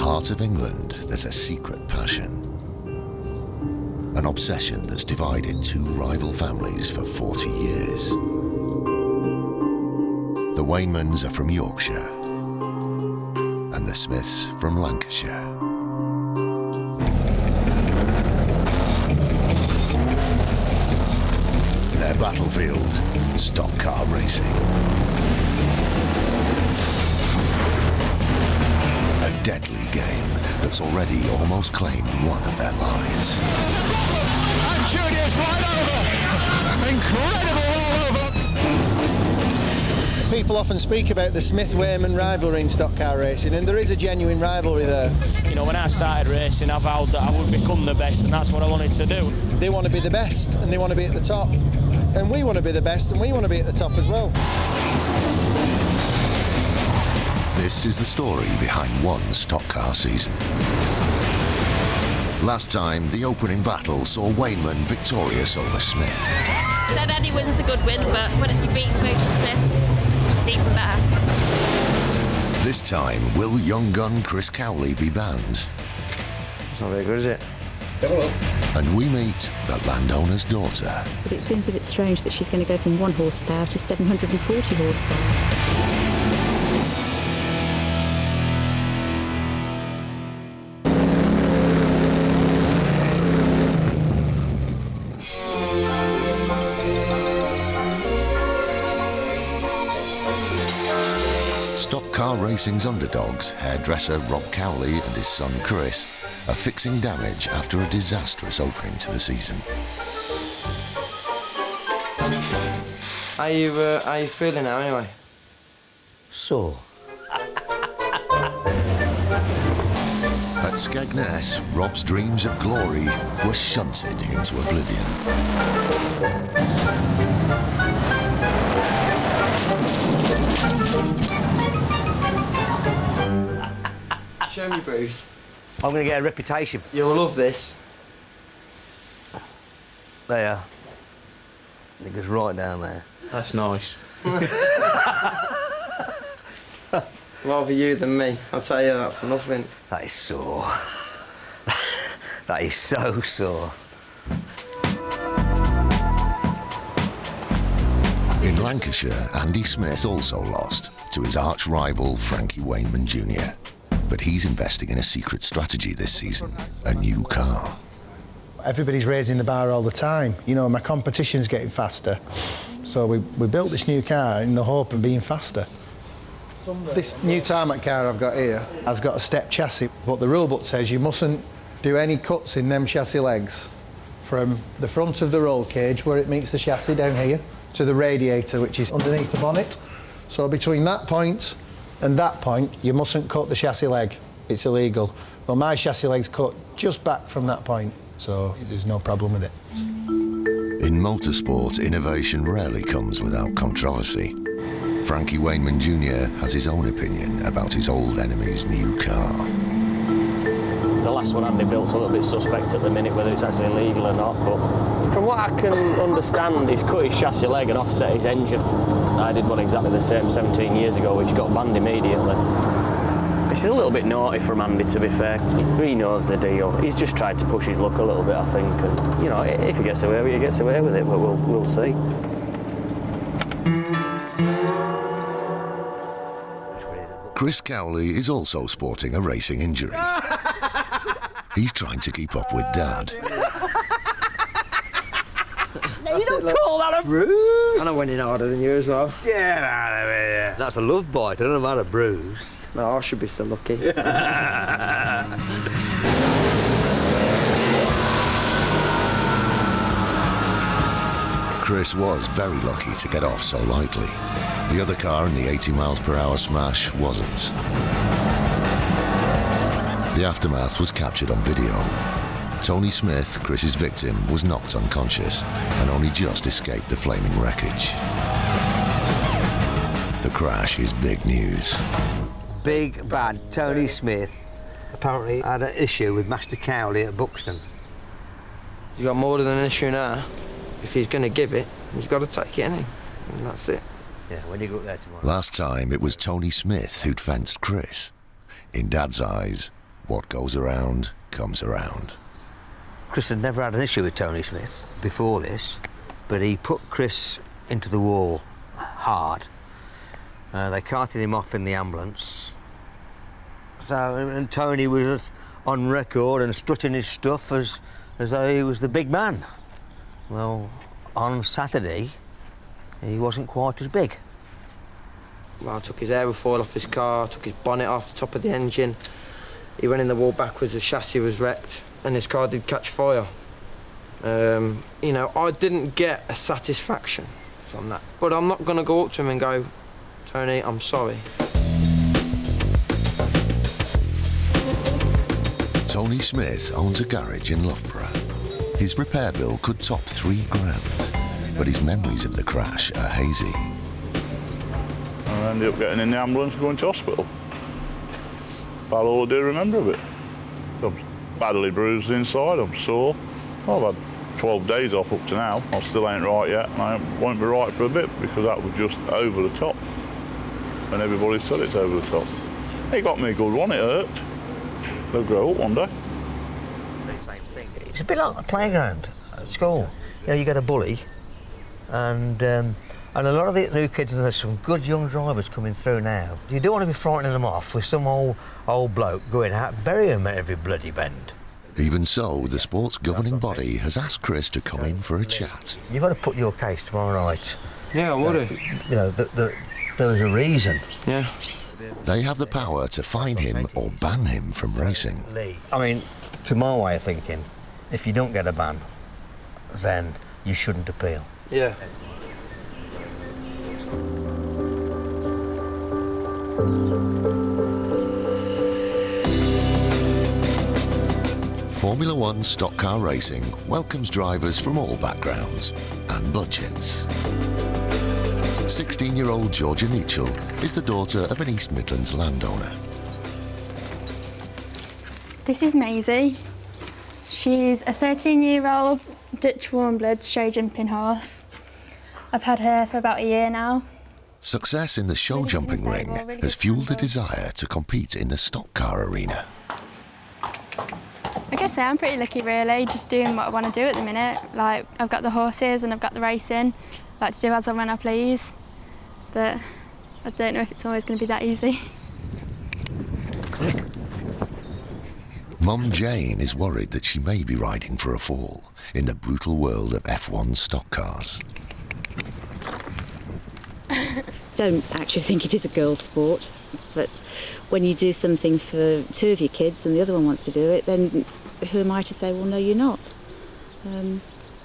heart of England, there's a secret passion. An obsession that's divided two rival families for 40 years. The Wainmans are from Yorkshire, and the Smiths from Lancashire. Their battlefield, stock car racing. A deadly game that's already almost claimed one of their lives. And Julia's right over! Incredible all over! People often speak about the Smith-Wayman rivalry in stock car racing, and there is a genuine rivalry there. You know, when I started racing, I vowed that I would become the best, and that's what I wanted to do. They want to be the best, and they want to be at the top. And we want to be the best, and we want to be at the top as well. This is the story behind one stock car season. Last time, the opening battle saw Wainman victorious over Smith. Said any win's a good win, but when you beat both the Smiths, it's even better. This time, will young gun Chris Cowley be banned? It's not very good, is it? And we meet the landowner's daughter. But it seems a bit strange that she's going to go from 1 horsepower to 740 horsepower. Stock car racing's underdogs, hairdresser Rob Cowley and his son Chris, are fixing damage after a disastrous opening to the season. How you feeling now, anyway? Sore. At Skegness, Rob's dreams of glory were shunted into oblivion. Show me, Bruce. I'm going to get a reputation. You'll love this. There. It goes right down there. That's nice. Rather you than me. I'll tell you that for nothing. That is sore. That is so sore. In Lancashire, Andy Smith also lost to his arch-rival Frankie Wainman Jr. But he's investing in a secret strategy this season, a new car. Everybody's raising the bar all the time. You know, my competition's getting faster. So we built this new car in the hope of being faster. This new tarmac car I've got here has got a step chassis, but the rule book says you mustn't do any cuts in them chassis legs from the front of the roll cage where it meets the chassis down here to the radiator, which is underneath the bonnet. So between that point and that point, you mustn't cut the chassis leg. It's illegal. Well, my chassis leg's cut just back from that point, so there's no problem with it. In motorsport, innovation rarely comes without controversy. Frankie Wainman Jr. has his own opinion about his old enemy's new car. The last one Andy built's a little bit suspect at the minute, whether it's actually legal or not, but from what I can understand, he's cut his chassis leg and offset his engine. I did one exactly the same 17 years ago, which got banned immediately. This is a little bit naughty from Andy, to be fair. He knows the deal. He's just tried to push his luck a little bit, I think. And, you know, if he gets away with it, he gets away with it, but we'll see. Chris Cowley is also sporting a racing injury. He's trying to keep up with Dad. You don't call that a bruise? And I went in harder than you as well. Yeah, that's a love bite. I don't know about a bruise. No, I should be so lucky. Chris was very lucky to get off so lightly. The other car in the 80 miles per hour smash wasn't. The aftermath was captured on video. Tony Smith, Chris's victim, was knocked unconscious and only just escaped the flaming wreckage. The crash is big news. Big bad Tony Smith apparently had an issue with Master Cowley at Buxton. You got more than an issue now. If he's going to give it, he's got to take it, ain't he? And that's it. Yeah, when you go up there tomorrow. Last time, it was Tony Smith who'd fenced Chris. In Dad's eyes, what goes around comes around. Chris had never had an issue with Tony Smith before this, but he put Chris into the wall hard. They carted him off in the ambulance. And Tony was on record and strutting his stuff as though he was the big man. Well, on Saturday, he wasn't quite as big. Well, I took his aerofoil off his car, took his bonnet off the top of the engine. He went in the wall backwards, the chassis was wrecked, and his car did catch fire. You know, I didn't get a satisfaction from that. But I'm not going to go up to him and go, Tony, I'm sorry. Tony Smith owns a garage in Loughborough. His repair bill could top £3,000, but his memories of the crash are hazy. I ended up getting in the ambulance and going to hospital. About all I do remember of it. I'm badly bruised inside, I'm sore. I've had 12 days off up to now. I still ain't right yet, and I won't be right for a bit because that was just over the top. And everybody said it's over the top. It got me a good one, it hurt. They'll grow up one day. It's a bit like the playground at school. You know, you get a bully, and a lot of the new kids, and there's some good young drivers coming through now. You don't want to be frightening them off with some old bloke going out, bury him at every bloody bend. Even so, the sport's governing body has asked Chris to come in for a chat. You've got to put your case tomorrow night. Yeah, I would. You know, there was a reason. Yeah. They have the power to fine him or ban him from racing. I mean, to my way of thinking, if you don't get a ban, then you shouldn't appeal. Yeah. Formula One stock car racing welcomes drivers from all backgrounds and budgets. 16-year-old Georgia Neachell is the daughter of an East Midlands landowner. This is Maisie. She's a 13-year-old Dutch warm-blood show jumping horse. I've had her for about a year now. Success in the show jumping ring has fueled a desire to compete in the stock car arena. I guess I'm pretty lucky really, just doing what I want to do at the minute. Like, I've got the horses and I've got the racing. I like to do as and when I please, but I don't know if it's always going to be that easy. Mum Jane is worried that she may be riding for a fall in the brutal world of F1 stock cars. Don't actually think it is a girls' sport, but when you do something for two of your kids and the other one wants to do it, then who am I to say, well, no, you're not?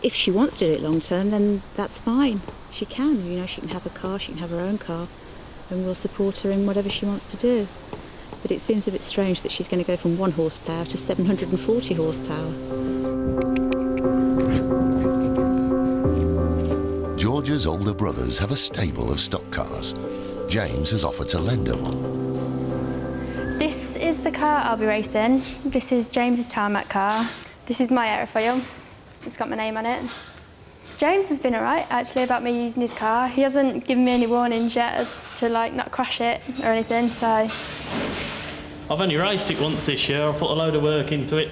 If she wants to do it long term, then that's fine. She can, you know, she can have a car, she can have her own car, and we'll support her in whatever she wants to do. But it seems a bit strange that she's going to go from 1 horsepower to 740 horsepower. Georgia's older brothers have a stable of stock cars. James has offered to lend her one. This is the car I'll be racing. This is James's tarmac car. This is my aerofoil. It's got my name on it. James has been alright, actually, about me using his car. He hasn't given me any warnings yet as to, like, not crash it or anything, so... I've only raced it once this year. I put a load of work into it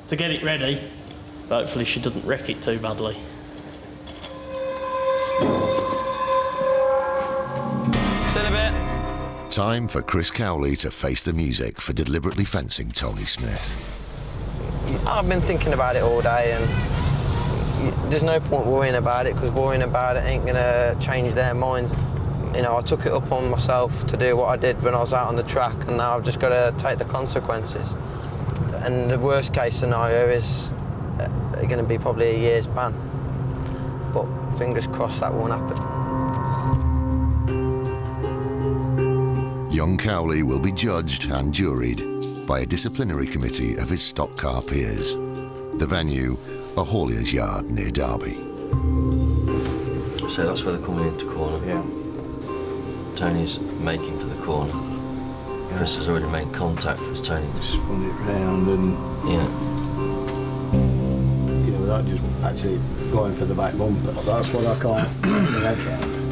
to get it ready. But hopefully she doesn't wreck it too badly. See you in a bit. Time for Chris Cowley to face the music for deliberately fencing Tony Smith. I've been thinking about it all day, and there's no point worrying about it, because worrying about it ain't going to change their minds. You know, I took it up on myself to do what I did when I was out on the track, and now I've just got to take the consequences. And the worst case scenario is they're going to be probably a year's ban. But fingers crossed that won't happen. Young Cowley will be judged and juried by a disciplinary committee of his stock car peers. The venue, a haullier's yard near Derby. So that's where they're coming into corner? Yeah. Tony's making for the corner. Chris has already made contact with Tony. Spun it round and... Yeah. You know, without just actually going for the back bumper. That's what I can't get my head around.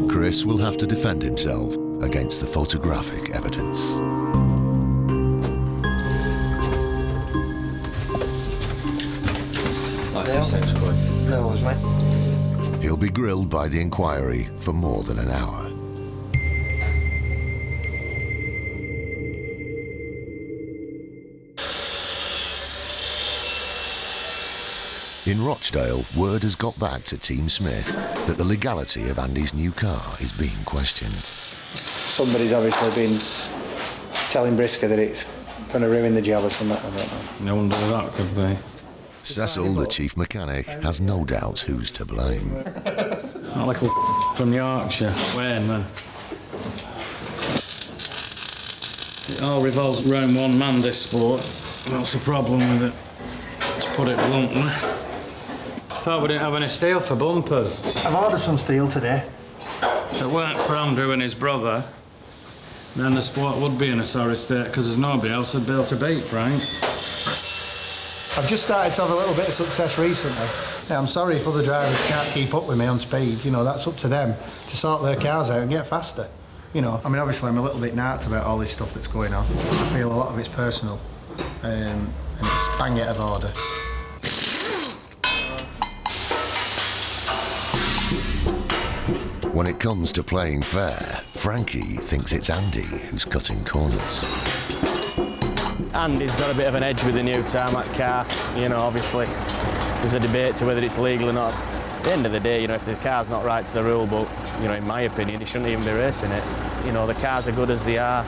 Chris will have to defend himself against the photographic evidence. No worries, mate. He'll be grilled by the inquiry for more than an hour. In Rochdale, word has got back to Team Smith that the legality of Andy's new car is being questioned. Somebody's obviously been telling Brisca that it's going to ruin the job or something, I don't know. No wonder that could be. Cecil, the chief mechanic, has no doubt who's to blame. That little from Yorkshire, Wainmans. It all revolves around one man, this sport. That's the problem with it, to put it bluntly. Thought we didn't have any steel for bumpers. I've ordered some steel today. If it weren't for Andrew and his brother, then the sport would be in a sorry state because there's nobody else who'd be able to beat Frank. I've just started to have a little bit of success recently. Yeah, I'm sorry if other drivers can't keep up with me on speed. You know, that's up to them to sort their cars out and get faster. You know, I mean, obviously I'm a little bit narked about all this stuff that's going on. I feel a lot of it's personal, and it's bang out of order. When it comes to playing fair, Frankie thinks it's Andy who's cutting corners. Andy's got a bit of an edge with the new tarmac car. You know, obviously, there's a debate to whether it's legal or not. At the end of the day, you know, if the car's not right to the rule book, you know, in my opinion, he shouldn't even be racing it. You know, the cars are good as they are.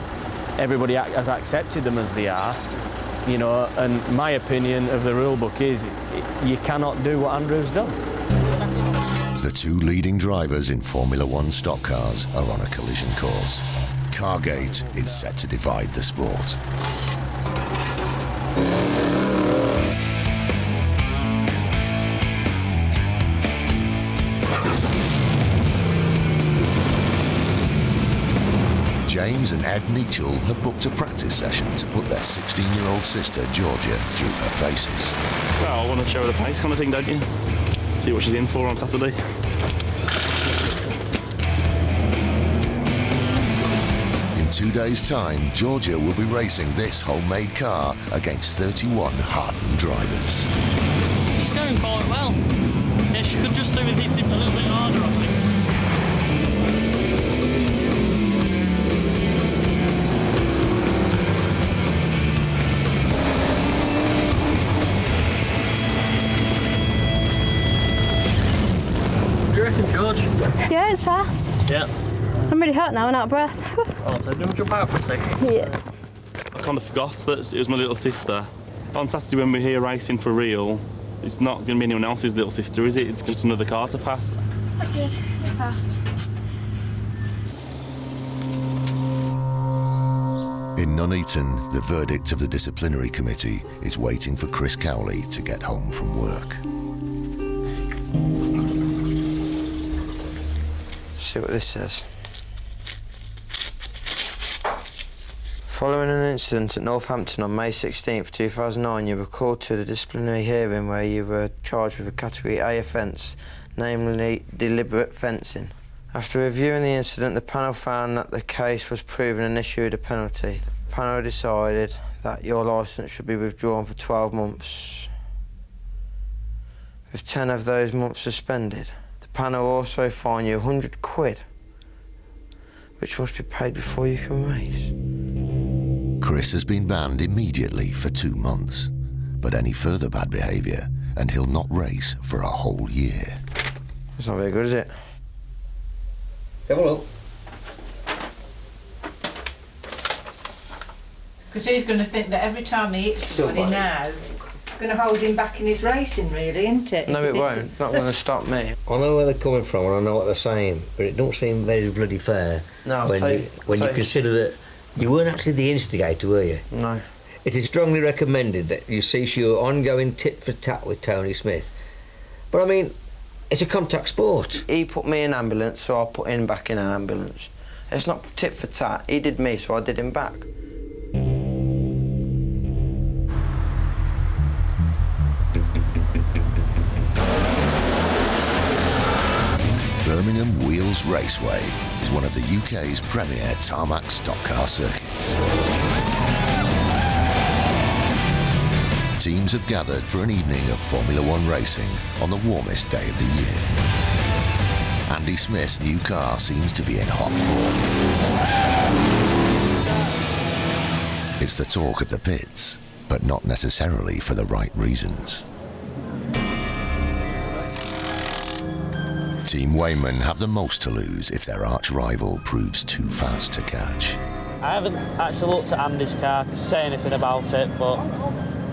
Everybody has accepted them as they are. You know, and my opinion of the rule book is you cannot do what Andrew's done. The two leading drivers in Formula One stock cars are on a collision course. Cargate is set to divide the sport. James and Ed Neachell have booked a practice session to put their 16-year-old sister, Georgia, through her paces. Well, I want to show her the pace kind of thing, don't you? See what she's in for on Saturday. In 2 days' time, Georgia will be racing this homemade car against 31 hardened drivers. She's going quite well. Yeah, she could just do with hitting a little bit harder, I think. What do you reckon, George? Yeah, it's fast. Yeah. I'm really hot now and out of breath. Oh, so do you want to jump out for a second? Yeah. I kind of forgot that it was my little sister. On Saturday when we're here racing for real, it's not going to be anyone else's little sister, is it? It's just another car to pass. That's good. It's fast. In Nuneaton, the verdict of the disciplinary committee is waiting for Chris Cowley to get home from work. See what this says. Following an incident at Northampton on May 16th, 2009, you were called to the disciplinary hearing where you were charged with a Category A offence, namely deliberate fencing. After reviewing the incident, the panel found that the case was proven and issued a penalty. The panel decided that your licence should be withdrawn for 12 months, with 10 of those months suspended. The panel also fined you £100, which must be paid before you can race. Chris has been banned immediately for 2 months, but any further bad behaviour and he'll not race for a whole year. It's not very good, is it? Have a look. Because he's going to think that every time he hits somebody now, going to hold him back in his racing, really, isn't it? No, it won't. It's not going to stop me. I know where they're coming from and I know what they're saying, but it don't seem very bloody fair. No, when you consider that you weren't actually the instigator, were you? No. It is strongly recommended that you cease your ongoing tit-for-tat with Tony Smith. But I mean, it's a contact sport. He put me in an ambulance, so I put him back in an ambulance. It's not tit-for-tat. He did me, so I did him back. Birmingham Wheels Raceway is one of the UK's premier tarmac stock car circuits. teams have gathered for an evening of Formula One racing on the warmest day of the year. Andy Smith's new car seems to be in hot form. It's the talk of the pits, but not necessarily for the right reasons. Team Wainman have the most to lose if their arch-rival proves too fast to catch. I haven't actually looked at Andy's car to say anything about it, but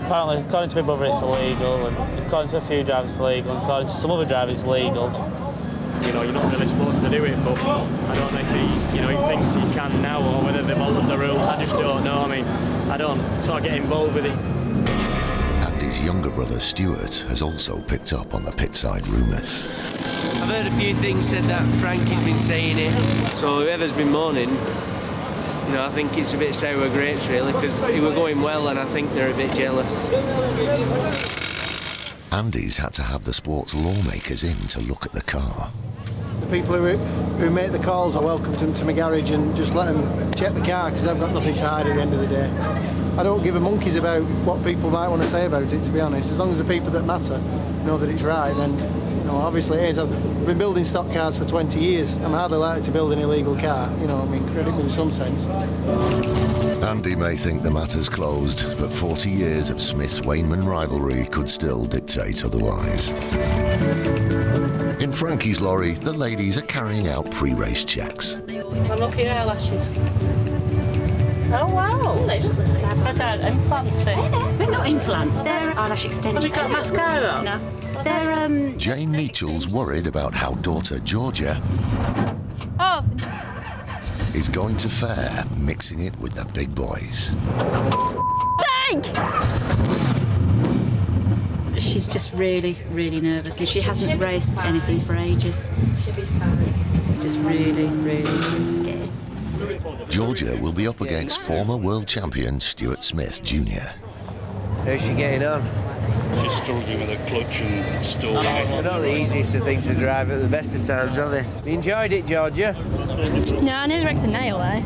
apparently, according to my brother, it's illegal, and according to a few drivers, it's illegal, and according to some other drivers, it's legal. You know, you're not really supposed to do it, but I don't know if he thinks he can now, or whether they've altered the rules. I just don't know. I mean, I don't sort of get involved with it. Andy's younger brother, Stuart, has also picked up on the pit-side rumours. I've heard a few things said that Frankie's been saying it, so whoever's been moaning, you know, I think it's a bit sour grapes really, because he were going well and I think they're a bit jealous. Andy's had to have the sport's lawmakers in to look at the car. The people who make the calls, I welcome them to my garage and just let them check the car because I've got nothing to hide at the end of the day. I don't give a monkeys about what people might want to say about it, to be honest. As long as the people that matter know that it's right, then obviously it is. I've been building stock cars for 20 years. I'm hardly likely to build an illegal car, credit me in some sense. Andy may think the matter's closed, but 40 years of Smith-Wainman rivalry could still dictate otherwise. In Frankie's lorry, the ladies are carrying out pre-race checks. I'm looking at eyelashes. Oh wow! They look like they're implants in. They're not implants, they're eyelash extensions. Have you got mascara on? No. They're, Jane Neachell's worried about how daughter Georgia is going to fare mixing it with the big boys. She's just really, really nervous and she hasn't raced anything for ages. She'll be fine. Just really, really scared. Georgia will be up against former world champion Stuart Smith Jr. How's she getting on? She's struggling with her clutch and stalling it. They're not the easiest of things to drive at the best of times, are they? You enjoyed it, Georgia? No, I nearly wrecked a nail though.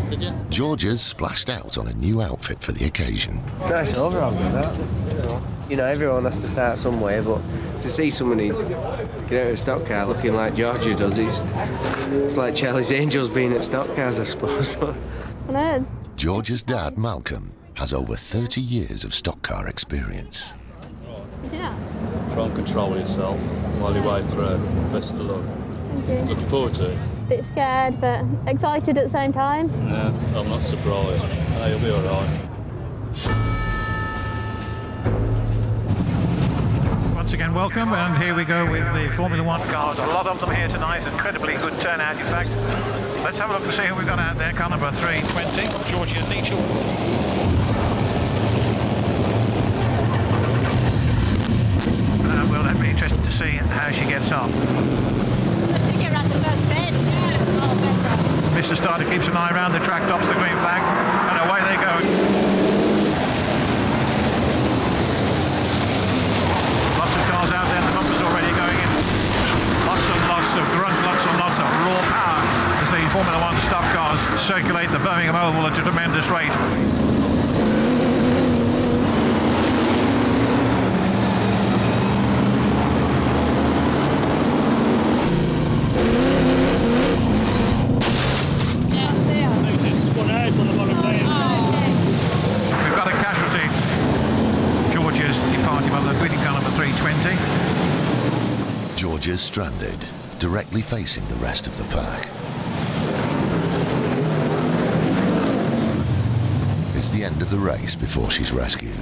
Georgia's splashed out on a new outfit for the occasion. Nice overall with that. You know, everyone has to start somewhere, but to see somebody get out of a stock car looking like Georgia does, it's like Charlie's Angels being at stock cars, I suppose. I know. Georgia's dad, Malcolm, has over 30 years of stock car experience. You see that? Try and control yourself while you wait through. Best of luck. Thank you. Looking forward to it. Bit scared, but excited at the same time. Yeah, I'm not surprised. You'll be all right. Once again, welcome, and here we go with the Formula One cars. A lot of them here tonight, incredibly good turnout, in fact. Let's have a look and see who we've got out there. Car number 320, Georgia Neachell. Well, that'd be interesting to see how she gets on. Especially get around the first bend. Oh, better. Mr. Starter keeps an eye around the track, tops the green flag, and away they go. Lots of cars out there, the bumpers already going in. Lots and lots of grunt, lots and lots of raw power as the Formula One stock cars circulate the Birmingham Oval at a tremendous rate. We've got a casualty. Georgia's departing on the leading car number 320. Georgia's stranded, directly facing the rest of the pack. It's the end of the race before she's rescued.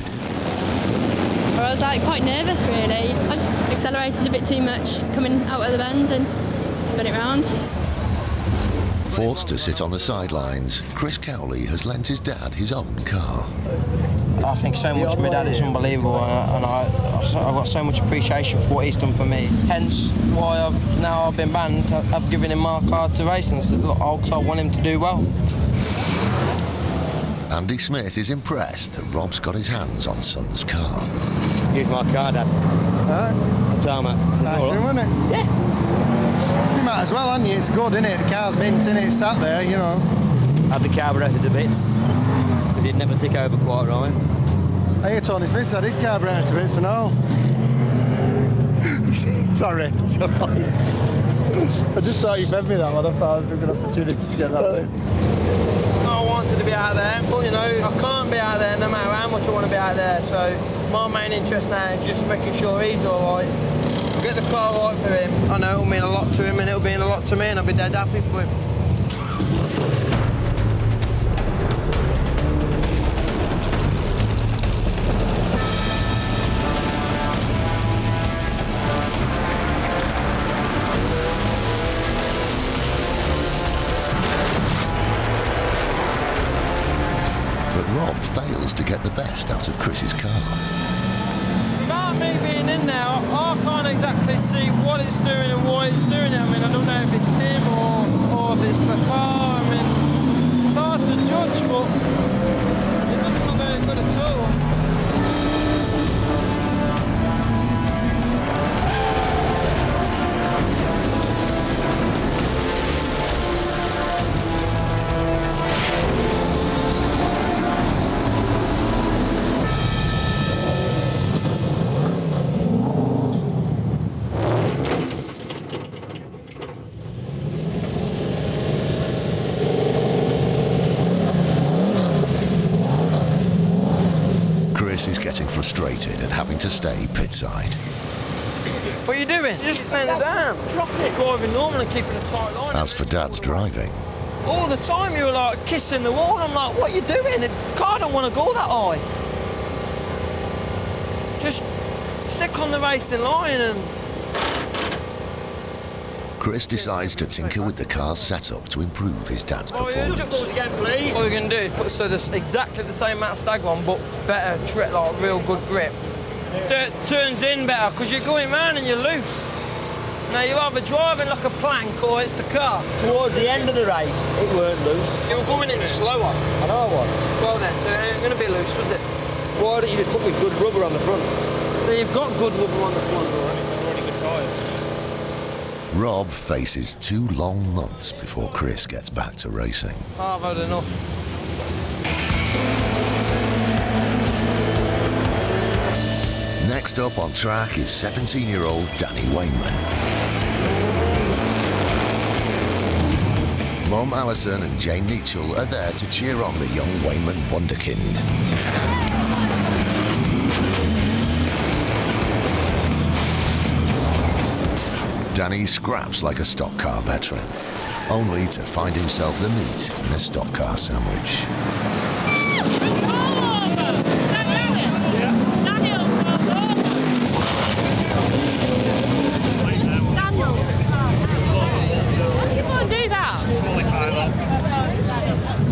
I was quite nervous really. I just accelerated a bit too much coming out of the bend and spin it round. Forced to sit on the sidelines, Chris Cowley has lent his dad his own car. I think so much of my dad is unbelievable, and I've got so much appreciation for what he's done for me. Hence why I've been banned. I've given him my car to race and said, look, I want him to do well. Andy Smith is impressed that Rob's got his hands on son's car. Use my car, Dad. Tarmac. Nice, isn't it? Yeah. You might as well, hadn't you? It's good, isn't it? The car's mint, innit? It's sat there, you know. Had the carburettor to bits, but it never tick over quite right. I hear Tony Smith's had his car broken to bits and all. Sorry. I just thought you fed me that one. I thought I'd be a good opportunity to get that thing. I wanted to be out there, but you know, I can't be out there no matter how much I want to be out there. So my main interest now is just making sure he's all right. Get the car right for him. I know it'll mean a lot to him and it'll mean a lot to me, and I'll be dead happy for him. Rob fails to get the best out of Chris's car. Without me being in there, I can't exactly see what it's doing and why it's doing it. I mean, I don't know if it's him or if it's the car. I mean, it's hard to judge, but it doesn't look very good at all. Chris is getting frustrated and having to stay pitside. What are you doing? You're just playing it down. Drop it. Driving normal and keeping a tight line. As for Dad's driving, all the time you were like kissing the wall. I'm like, what are you doing? The car don't want to go that high. Just stick on the racing line and... Chris decides to tinker with the car's setup to improve his dad's performance. Again, please. What we're going to do is put so there's exactly the same amount of stagger on, but better trip, like real good grip. So it turns in better because you're going round and you're loose. Now you're either driving like a plank or it's the car. Towards the end of the race, it weren't loose. You were going in slower. I know I was. Well then, so it ain't going to be loose, was it? Why don't you just put me good rubber on the front? Now you've got good rubber on the front already. Already good tyres. Rob faces 2 long months before Chris gets back to racing. I've had enough. Next up on track is 17-year-old Danny Wainman. Mum Alison and Jane Neachell are there to cheer on the young Wainman wunderkind. Danny scraps like a stock car veteran, only to find himself the meat in a stock car sandwich.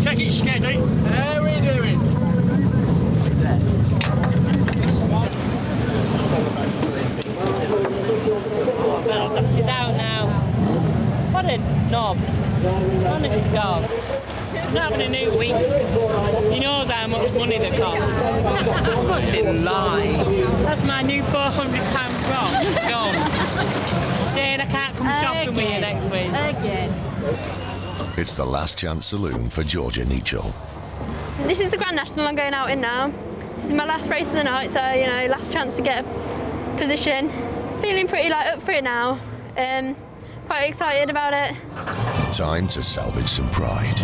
Check it steady. How are we doing? I'll knock you down now. What a knob. Honest to God. I'm not having a new wing. He knows how much money they cost. What's it like? That's my new £400 crop. Gone. Jane, I can't come shopping with you next week. Again. It's the last chance saloon for Georgia Neachell. This is the Grand National I'm going out in now. This is my last race of the night, so, you know, last chance to get a position. Feeling pretty up for it now. Quite excited about it. Time to salvage some pride.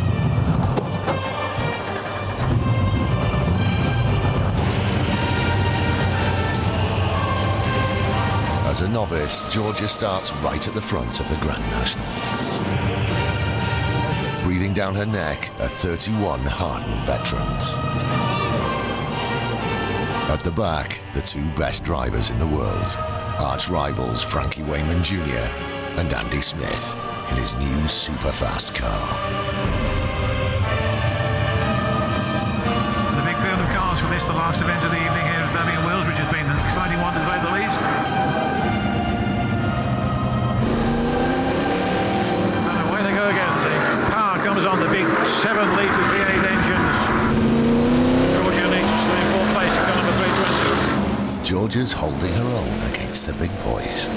As a novice, Georgia starts right at the front of the Grand National. Breathing down her neck are 31 hardened veterans. At the back, the 2 best drivers in the world, arch rivals Frankie Wainman Jr. and Andy Smith in his new super-fast car. The big field of cars for this, the last event of the evening here at Birmingham Wheels, which has been an exciting one to say the least. And away they go again. The power comes on the big 7-litre V8 engines. Georgia Neachell still in 4th place at car number 320. Georgia's holding her own against the big boys.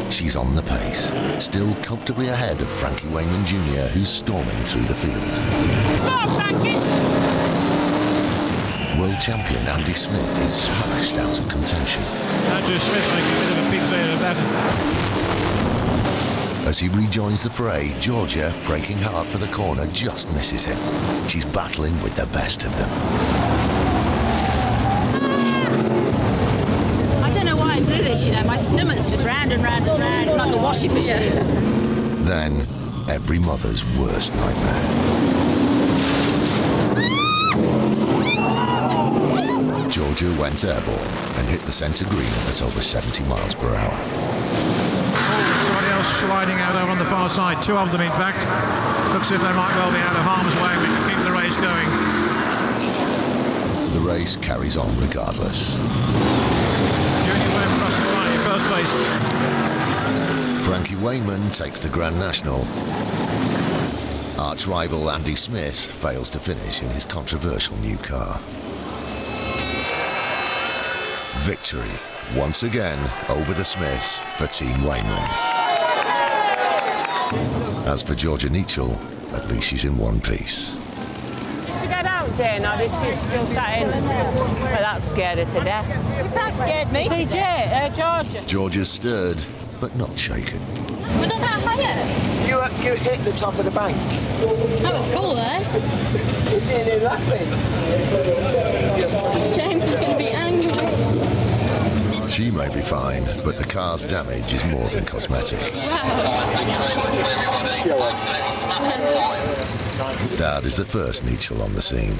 She's on the pace, still comfortably ahead of Frankie Wainman Jr., who's storming through the field. Come on, Frankie! world champion Andy Smith is smashed out of contention. Andrew Smith making a bit of a pig's ear of that. As he rejoins the fray, Georgia, breaking hard for the corner, just misses him. She's battling with the best of them. I don't know why I do this, you know. My stomach's just round and round and round. It's like a washing machine. Then, every mother's worst nightmare. Georgia went airborne and hit the centre green at over 70 miles per hour. Somebody else sliding out over on the far side. Two of them, in fact. Looks as if they might well be out of harm's way. We can keep the race going. The race carries on regardless. Junior Webb crossing the line in first place. Frankie Wainman takes the Grand National. Arch rival Andy Smith fails to finish in his controversial new car. Victory, once again, over the Smiths for Team Wainman. As for Georgia Neachell, at least she's in one piece. Did she get out, Jane, or did she still sat in? Well, that scared her to death. That scared me to death. Georgia. Georgia's stirred, but not shaken. Was that higher? You hit the top of the bank. That was cool, though. Just sitting there laughing. James is going to be angry. She may be fine, but the car's damage is more than cosmetic. Dad is the first Neachell on the scene.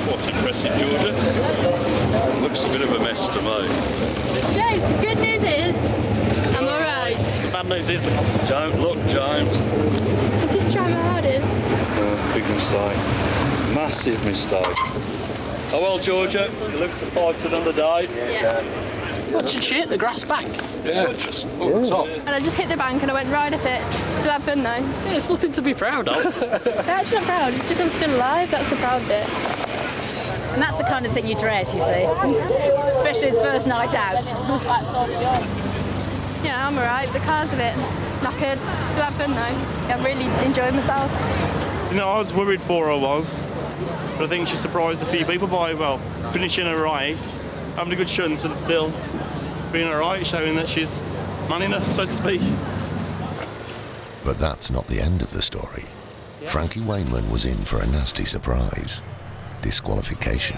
What's impressive, Georgia? Looks a bit of a mess to me. James, the good news is, I'm alright. Bad news is, don't look, James. I'm just trying my hardest. Big mistake. Massive mistake. Oh well, Georgia, you look to fight another day. Yeah. What, did she hit the grass bank? Yeah, just up the top. And I just hit the bank and I went right up it. Still have done, though. Yeah, it's nothing to be proud of. That's not proud, it's just I'm still alive, that's the proud bit. And that's the kind of thing you dread, you see. Especially the first night out. Yeah, I'm alright. The car's a bit knackered. Still have fun, though. Yeah, I really enjoyed myself. You know, I was worried for her, but I think she surprised a few people by, well, finishing a race, having a good shunt and still being alright, showing that she's man enough, so to speak. But that's not the end of the story. Frankie Wainman was in for a nasty surprise. Disqualification.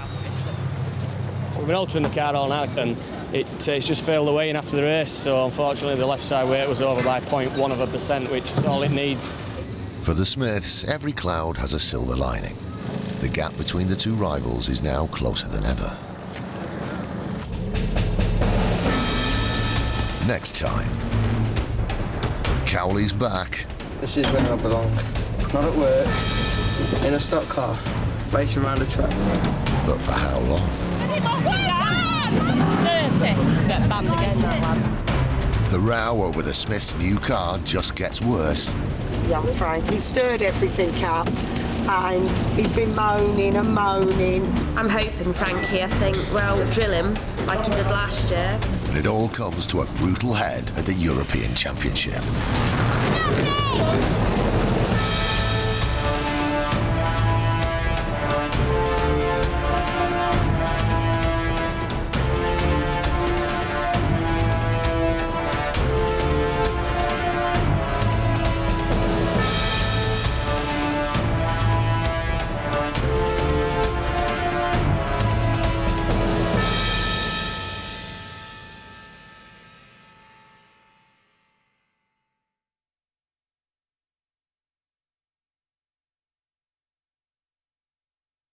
We've been altering the car all night and it's just failed away in after the race, so unfortunately the left side weight was over by 0.1%, which is all it needs. For the Smiths, every cloud has a silver lining. The gap between the two rivals is now closer than ever. Next time, Cowley's back. This is where I belong. Not at work, in a stock car, racing around a track. But for how long? 30. Get banned again, that lad. The row over the Smiths' new car just gets worse. Young Frank, he stirred everything up and he's been moaning and moaning. I'm hoping Frankie, I think, well, drill him like he did last year. And it all comes to a brutal head at the European Championship.